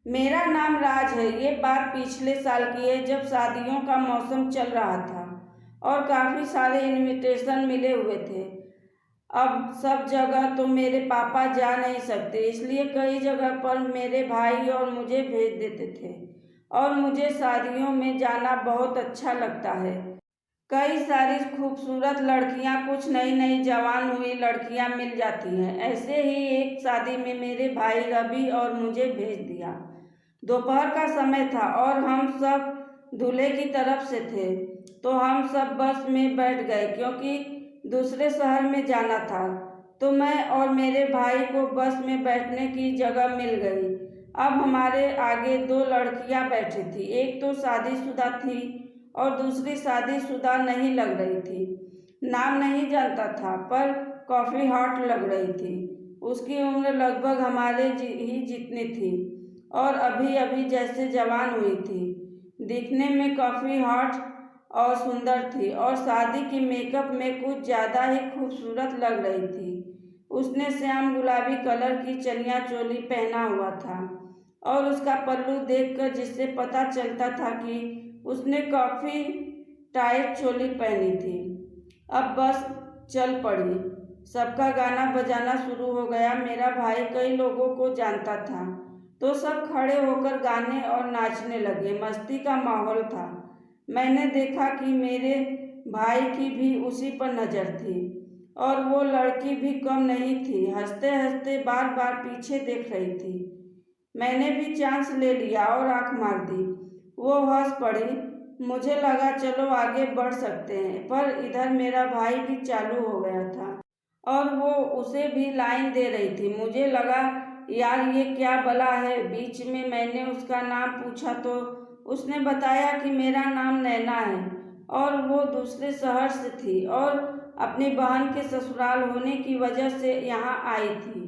मेरा नाम राज है। ये बात पिछले साल की है, जब शादियों का मौसम चल रहा था और काफ़ी सारे इनविटेशन मिले हुए थे। अब सब जगह तो मेरे पापा जा नहीं सकते, इसलिए कई जगह पर मेरे भाई और मुझे भेज देते थे। और मुझे शादियों में जाना बहुत अच्छा लगता है। कई सारी खूबसूरत लड़कियां, कुछ नई नई जवान हुई लड़कियां मिल जाती हैं। ऐसे ही एक शादी में मेरे भाई रवि और मुझे भेज दिया। दोपहर का समय था और हम सब दूल्हे की तरफ से थे, तो हम सब बस में बैठ गए क्योंकि दूसरे शहर में जाना था। तो मैं और मेरे भाई को बस में बैठने की जगह मिल गई। अब हमारे आगे दो लड़कियां बैठी थी। एक तो शादीशुदा थी और दूसरी शादीशुदा नहीं लग रही थी। नाम नहीं जानता था, पर काफ़ी हॉट लग रही थी। उसकी उम्र लगभग हमारे ही जितनी थी और अभी अभी जैसे जवान हुई थी। दिखने में काफ़ी हॉट और सुंदर थी और शादी के मेकअप में कुछ ज़्यादा ही खूबसूरत लग रही थी। उसने श्याम गुलाबी कलर की चनिया चोली पहना हुआ था और उसका पल्लू देखकर जिससे पता चलता था कि उसने काफ़ी टाइट चोली पहनी थी। अब बस चल पड़ी। सबका गाना बजाना शुरू हो गया। मेरा भाई कई लोगों को जानता था, तो सब खड़े होकर गाने और नाचने लगे। मस्ती का माहौल था। मैंने देखा कि मेरे भाई की भी उसी पर नज़र थी और वो लड़की भी कम नहीं थी। हंसते हंसते बार बार पीछे देख रही थी। मैंने भी चांस ले लिया और आंख मार दी। वो हंस पड़ी। मुझे लगा चलो आगे बढ़ सकते हैं, पर इधर मेरा भाई भी चालू हो गया था और वो उसे भी लाइन दे रही थी। मुझे लगा यार ये क्या बला है। बीच में मैंने उसका नाम पूछा तो उसने बताया कि मेरा नाम नैना है और वो दूसरे शहर से थी और अपनी बहन के ससुराल होने की वजह से यहाँ आई थी।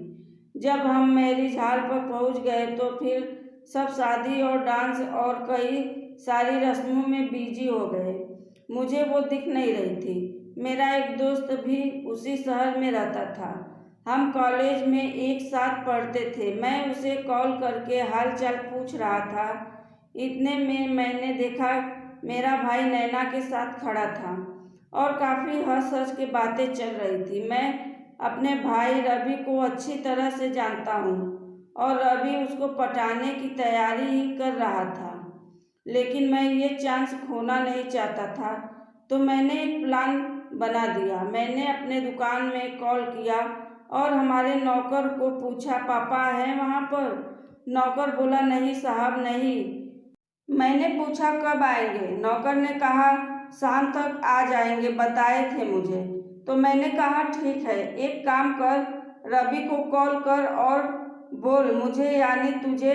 जब हम मैरिज हॉल पर पहुँच गए तो फिर सब शादी और डांस और कई सारी रस्मों में बिजी हो गए। मुझे वो दिख नहीं रही थी। मेरा एक दोस्त भी उसी शहर में रहता था। हम कॉलेज में एक साथ पढ़ते थे। मैं उसे कॉल करके हालचाल पूछ रहा था। इतने में मैंने देखा मेरा भाई नैना के साथ खड़ा था और काफ़ी हंस हंस के बातें चल रही थी। मैं अपने भाई रवि को अच्छी तरह से जानता हूँ और रवि उसको पटाने की तैयारी ही कर रहा था, लेकिन मैं ये चांस खोना नहीं चाहता था। तो मैंने एक प्लान बना दिया। मैंने अपने दुकान में कॉल किया और हमारे नौकर को पूछा, पापा हैं वहाँ पर? नौकर बोला, नहीं साहब नहीं। मैंने पूछा कब आएंगे? नौकर ने कहा शाम तक आ जाएंगे, बताए थे मुझे। तो मैंने कहा ठीक है, एक काम कर, रवि को कॉल कर और बोल मुझे यानी तुझे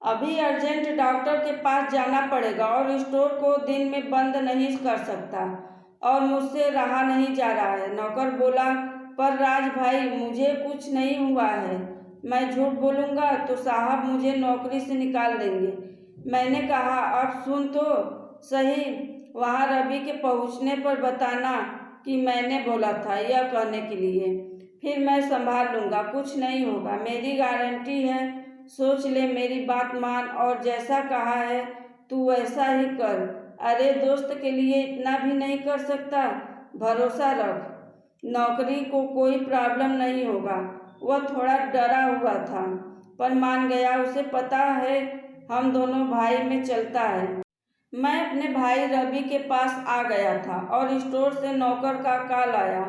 अभी अर्जेंट डॉक्टर के पास जाना पड़ेगा और स्टोर को दिन में बंद नहीं कर सकता और मुझसे रहा नहीं जा रहा है। नौकर बोला, पर राज भाई मुझे कुछ नहीं हुआ है। मैं झूठ बोलूँगा तो साहब मुझे नौकरी से निकाल देंगे। मैंने कहा अब सुन तो सही, वहाँ रवि के पहुँचने पर बताना कि मैंने बोला था यह कहने के लिए। फिर मैं संभाल लूँगा, कुछ नहीं होगा, मेरी गारंटी है। सोच ले, मेरी बात मान और जैसा कहा है तू वैसा ही कर। अरे दोस्त के लिए इतना भी नहीं कर सकता? भरोसा रख, नौकरी को कोई प्रॉब्लम नहीं होगा। वह थोड़ा डरा हुआ था पर मान गया। उसे पता है हम दोनों भाई में चलता है। मैं अपने भाई रवि के पास आ गया था और स्टोर से नौकर का कॉल आया।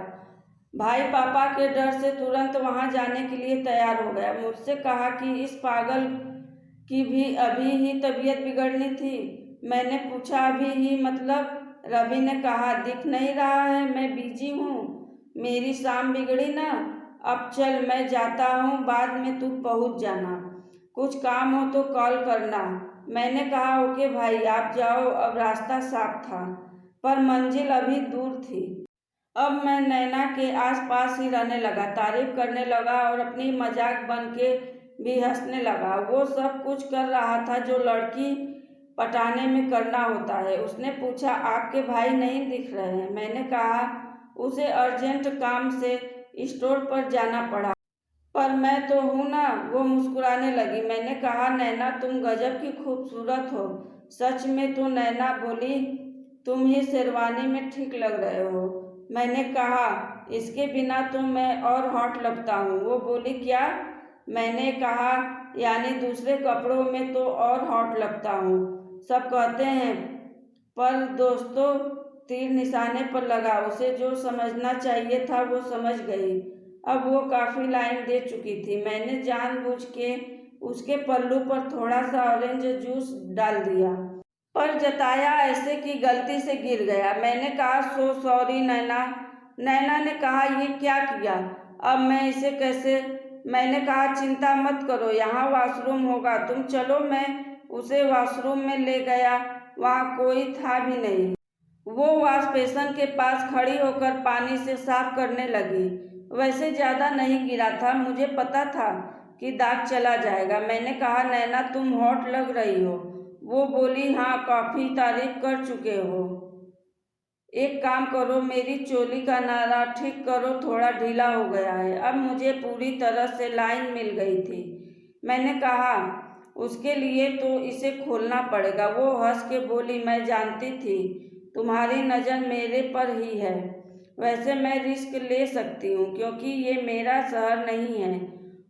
भाई पापा के डर से तुरंत वहां जाने के लिए तैयार हो गया। मुझसे कहा कि इस पागल की भी अभी ही तबीयत बिगड़नी थी। मैंने पूछा अभी ही मतलब? रवि ने कहा दिख नहीं रहा है, मैं बिजी हूँ, मेरी शाम बिगड़ी ना। अब चल मैं जाता हूँ, बाद में तू पहुँच जाना, कुछ काम हो तो कॉल करना। मैंने कहा ओके भाई आप जाओ। अब रास्ता साफ था पर मंजिल अभी दूर थी। अब मैं नैना के आसपास ही रहने लगा, तारीफ करने लगा और अपनी मजाक बन के भी हंसने लगा। वो सब कुछ कर रहा था जो लड़की पटाने में करना होता है। उसने पूछा आपके भाई नहीं दिख रहे हैं? मैंने कहा उसे अर्जेंट काम से स्टोर पर जाना पड़ा, पर मैं तो हूँ ना। वो मुस्कुराने लगी। मैंने कहा, नैना तुम गजब की खूबसूरत हो। सच में? तो नैना बोली, तुम ही शेरवानी में ठीक लग रहे हो। मैंने कहा, इसके बिना तो मैं और हॉट लगता हूँ। वो बोली, क्या? मैंने कहा, यानी दूसरे कपड़ों में तो और हॉट लगता हूँ। सब कहते हैं, पर दोस्तों तीर निशाने पर लगा। उसे जो समझना चाहिए था वो समझ गई। अब वो काफ़ी लाइन दे चुकी थी। मैंने जानबूझ के उसके पल्लू पर थोड़ा सा ऑरेंज जूस डाल दिया, पर जताया ऐसे कि गलती से गिर गया। मैंने कहा, सो सॉरी नैना। नैना ने कहा, ये क्या किया? अब मैं इसे कैसे? मैंने कहा, चिंता मत करो, यहाँ वॉशरूम होगा, तुम चलो। मैं उसे वॉशरूम में ले गया। वहाँ कोई था भी नहीं। वो वॉश बेसिन के पास खड़ी होकर पानी से साफ करने लगी। वैसे ज़्यादा नहीं गिरा था, मुझे पता था कि दाग चला जाएगा। मैंने कहा, नैना तुम हॉट लग रही हो। वो बोली, हाँ, काफ़ी तारीफ कर चुके हो। एक काम करो, मेरी चोली का नारा ठीक करो, थोड़ा ढीला हो गया है। अब मुझे पूरी तरह से लाइन मिल गई थी। मैंने कहा, उसके लिए तो इसे खोलना पड़ेगा। वो हंस के बोली, मैं जानती थी तुम्हारी नज़र मेरे पर ही है। वैसे मैं रिस्क ले सकती हूँ क्योंकि ये मेरा शहर नहीं है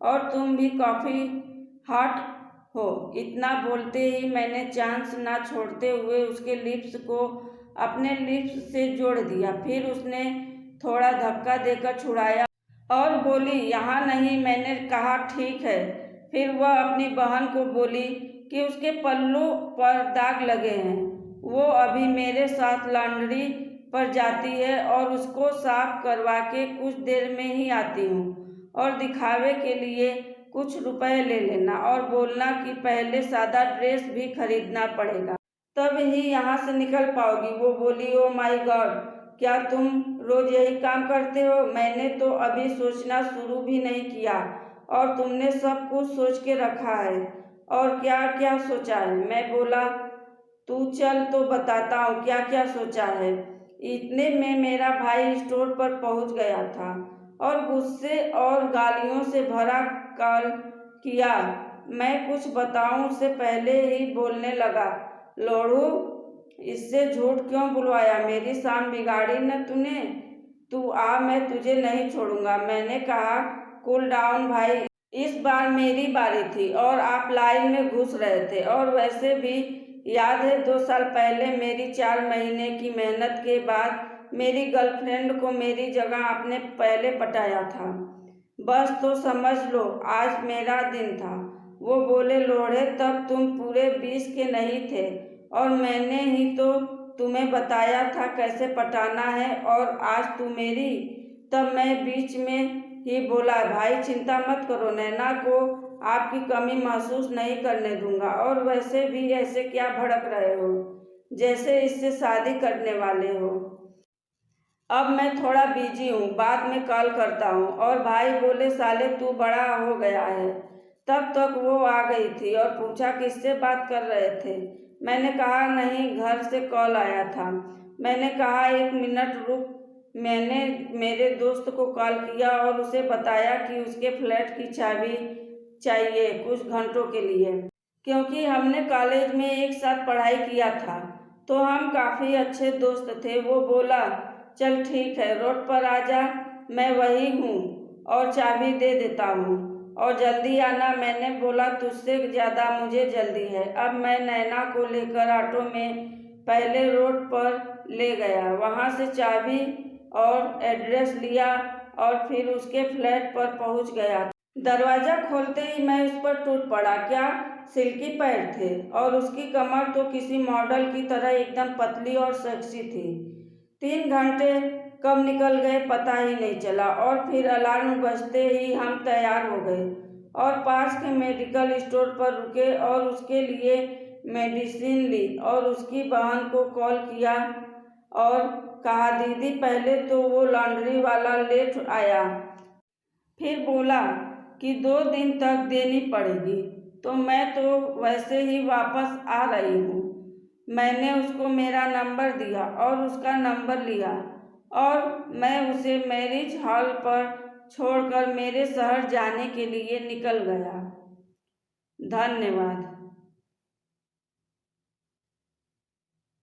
और तुम भी काफ़ी हॉट हो। इतना बोलते ही मैंने चांस ना छोड़ते हुए उसके लिप्स को अपने लिप्स से जोड़ दिया। फिर उसने थोड़ा धक्का देकर छुड़ाया और बोली, यहाँ नहीं। मैंने कहा, ठीक है। फिर वह अपनी बहन को बोली कि उसके पल्लू पर दाग लगे हैं, वो अभी मेरे साथ लॉन्ड्री पर जाती है और उसको साफ करवा के कुछ देर में ही आती हूँ। और दिखावे के लिए कुछ रुपए ले लेना और बोलना कि पहले सादा ड्रेस भी खरीदना पड़ेगा, तब ही यहाँ से निकल पाओगी। वो बोली, ओ माय गॉड, क्या तुम रोज यही काम करते हो? मैंने तो अभी सोचना शुरू भी नहीं किया और तुमने सब कुछ सोच के रखा है। और क्या क्या सोचा है? मैं बोला, तू चल तो बताता हूँ क्या क्या सोचा है। इतने में मेरा भाई स्टोर पर पहुँच गया था और गुस्से और गालियों से भरा कॉल किया। मैं कुछ बताऊं से पहले ही बोलने लगा, लोड़ू, इससे झूठ क्यों बुलवाया? मेरी शाम बिगाड़ी न तूने। तू आ, मैं तुझे नहीं छोड़ूंगा। मैंने कहा, कूल डाउन भाई, इस बार मेरी बारी थी और आप लाइन में घुस रहे थे। और वैसे भी याद है 2 साल पहले मेरी 4 महीने की मेहनत के बाद मेरी गर्लफ्रेंड को मेरी जगह आपने पहले पटाया था। बस तो समझ लो आज मेरा दिन था। वो बोले, लोढ़े, तब तुम पूरे 20 के नहीं थे और मैंने ही तो तुम्हें बताया था कैसे पटाना है और आज तू मेरी। तब मैं बीच में ही बोला, भाई चिंता मत करो, नैना को आपकी कमी महसूस नहीं करने दूंगा। और वैसे भी ऐसे क्या भड़क रहे हो जैसे इससे शादी करने वाले हो। अब मैं थोड़ा बिजी हूँ, बाद में कॉल करता हूँ। और भाई बोले, साले तू बड़ा हो गया है। तब तक वो आ गई थी और पूछा, किससे बात कर रहे थे? मैंने कहा, नहीं, घर से कॉल आया था। मैंने कहा, 1 मिनट रुक। मैंने मेरे दोस्त को कॉल किया और उसे बताया कि उसके फ्लैट की चाबी चाहिए कुछ घंटों के लिए, क्योंकि हमने कॉलेज में एक साथ पढ़ाई किया था तो हम काफ़ी अच्छे दोस्त थे। वो बोला, चल ठीक है, रोड पर आ जा, मैं वही हूँ और चाबी दे देता हूँ और जल्दी आना। मैंने बोला, तुझसे ज़्यादा मुझे जल्दी है। अब मैं नैना को लेकर ऑटो में पहले रोड पर ले गया, वहाँ से चाबी और एड्रेस लिया और फिर उसके फ्लैट पर पहुँच गया। दरवाज़ा खोलते ही मैं उस पर टूट पड़ा। क्या सिल्की पैर थे और उसकी कमर तो किसी मॉडल की तरह एकदम पतली और सेक्सी थी। 3 घंटे कब निकल गए पता ही नहीं चला और फिर अलार्म बजते ही हम तैयार हो गए और पास के मेडिकल स्टोर पर रुके और उसके लिए मेडिसिन ली और उसकी बहन को कॉल किया और कहा, दीदी पहले तो वो लॉन्ड्री वाला लेट आया, फिर बोला कि 2 दिन तक देनी पड़ेगी, तो मैं तो वैसे ही वापस आ रही हूँ। मैंने उसको मेरा नंबर दिया और उसका नंबर लिया और मैं उसे मैरिज हॉल पर छोड़कर मेरे शहर जाने के लिए निकल गया। धन्यवाद।